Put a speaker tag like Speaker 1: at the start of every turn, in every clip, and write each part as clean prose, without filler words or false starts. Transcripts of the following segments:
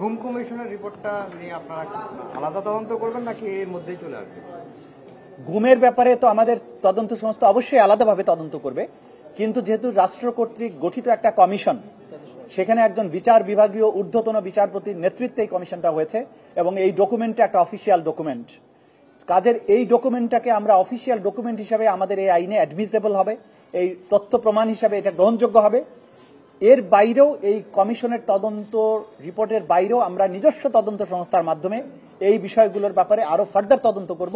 Speaker 1: ঘুম কমিশনের রিপোর্টটা নিয়ে আপনারা আলাদা তদন্ত করবেন নাকি এর মধ্যেই চলে আসবে?
Speaker 2: ঘুমের ব্যাপারে তো আমাদের তদন্ত সংস্থা অবশ্যই আলাদাভাবে তদন্ত করবে, কিন্তু যেহেতু রাষ্ট্র কর্তৃক গঠিত একটা কমিশন, সেখানে একজন বিচার বিভাগীয় ঊর্ধ্বতন বিচারপতির নেতৃত্বে এই কমিশনটা হয়েছে এবং এই ডকুমেন্টটা একটা অফিসিয়াল ডকুমেন্ট। কাজের এই ডকুমেন্টটাকে আমরা অফিসিয়াল ডকুমেন্ট হিসাবে আমাদের এই আইনে অ্যাডমিসেবল হবে, এই তথ্য প্রমাণ হিসাবে এটা গ্রহণযোগ্য হবে। এর বাইরেও এই কমিশনের তদন্ত রিপোর্টের বাইরেও আমরা নিজস্ব তদন্ত সংস্থার মাধ্যমে এই বিষয়গুলোর ব্যাপারে আরো ফার্দার তদন্ত করব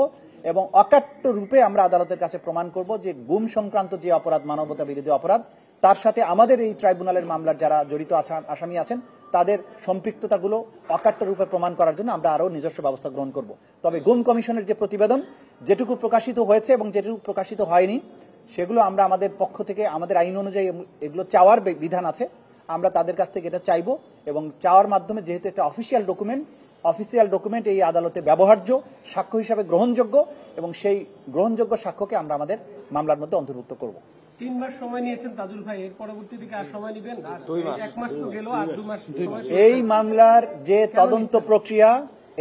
Speaker 2: এবং অকাট্য রূপে আমরা আদালতের কাছে প্রমাণ করব যে গুম সংক্রান্ত যে অপরাধ, মানবতা বিরোধী অপরাধ, তার সাথে আমাদের এই ট্রাইব্যুনালের মামলার যারা জড়িত আসামি আছেন তাদের সম্পৃক্ততাগুলো অকাট্য রূপে প্রমাণ করার জন্য আমরা আরো নিজস্ব ব্যবস্থা গ্রহণ করব। তবে গুম কমিশনের যে প্রতিবেদন যেটুকু প্রকাশিত হয়েছে এবং যেটুকু প্রকাশিত হয়নি, সেগুলো আমরা আমাদের পক্ষ থেকে আমাদের আইন অনুযায়ী এগুলো চাওয়ার বিধান আছে, আমরা তাদের কাছ থেকে এটা চাইবো এবং চাওয়ার মাধ্যমে যেহেতু একটা অফিসিয়াল ডকুমেন্ট এই আদালতে ব্যবহার্য, সাক্ষ্য হিসাবে গ্রহণযোগ্য এবং সেই গ্রহণযোগ্য সাক্ষ্যকে আমরা আমাদের মামলার মধ্যে অন্তর্ভুক্ত করব।
Speaker 3: 3 মাস সময় নিয়েছেন তাজুল ভাই, এর পরবর্তী দিকে আর সময় নেবেন? 1 মাস তো গেল, আর 2 মাস
Speaker 2: এই মামলার যে তদন্ত প্রক্রিয়া,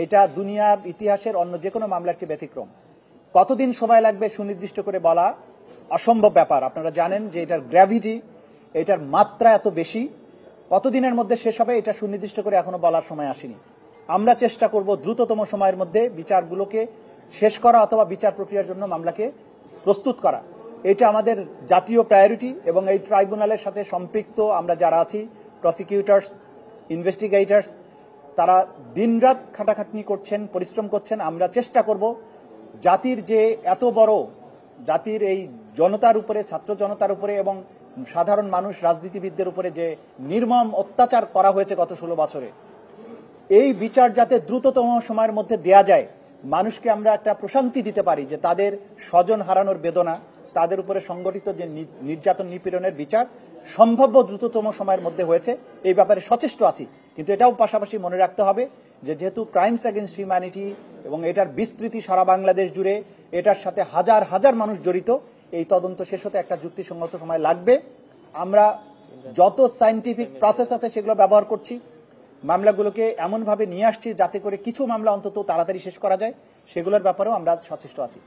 Speaker 2: এটা দুনিয়ার ইতিহাসের অন্য যে কোনো মামলার চেয়ে ব্যতিক্রম। কতদিন সময় লাগবে সুনির্দিষ্ট করে বলা অসম্ভব ব্যাপার। আপনারা জানেন যে এটার গ্র্যাভিটি, এটার মাত্রা এত বেশি, কতদিনের মধ্যে শেষ হবে এটা সুনির্দিষ্ট করে এখনো বলার সময় আসেনি। আমরা চেষ্টা করব দ্রুততম সময়ের মধ্যে বিচারগুলোকে শেষ করা অথবা বিচার প্রক্রিয়ার জন্য মামলাকে প্রস্তুত করা। এটা আমাদের জাতীয় প্রায়োরিটি এবং এই ট্রাইব্যুনালের সাথে সম্পৃক্ত আমরা যারা আছি, প্রসিকিউটরস, ইনভেস্টিগেটরস, তারা দিনরাত খাটাখাটনি করছেন, পরিশ্রম করছেন। আমরা চেষ্টা করব জাতির যে এত বড়, জাতির এই জনতার উপরে, ছাত্র জনতার উপরে এবং সাধারণ মানুষ, রাজনীতিবিদদের উপরে যে নির্মম অত্যাচার করা হয়েছে গত 16 বছরে, এই বিচার যাতে দ্রুততম সময়ের মধ্যে দেয়া যায়, মানুষকে আমরা একটা প্রশান্তি দিতে পারি যে তাদের স্বজন হারানোর বেদনা, তাদের উপরে সংগঠিত যে নির্যাতন নিপীড়নের বিচার সম্ভাব্য দ্রুততম সময়ের মধ্যে হয়েছে, এই ব্যাপারে সচেষ্ট আছি। কিন্তু এটাও পাশাপাশি মনে রাখতে হবে যে যেহেতু ক্রাইমস এগেইনস্ট হিউম্যানিটি এবং এটার বিস্তৃতি সারা বাংলাদেশ জুড়ে, এটার সাথে হাজার হাজার মানুষ জড়িত, এই তদন্ত শেষ হতে একটা যুক্তিসঙ্গত সময় লাগবে। আমরা যত সায়েন্টিফিক প্রসেস আছে সেগুলো ব্যবহার করছি, মামলাগুলোকে এমনভাবে নিয়ে আসছি যাতে করে কিছু মামলা অন্তত তাড়াতাড়ি শেষ করা যায়, সেগুলোর ব্যাপারেও আমরা সচেষ্ট আছি।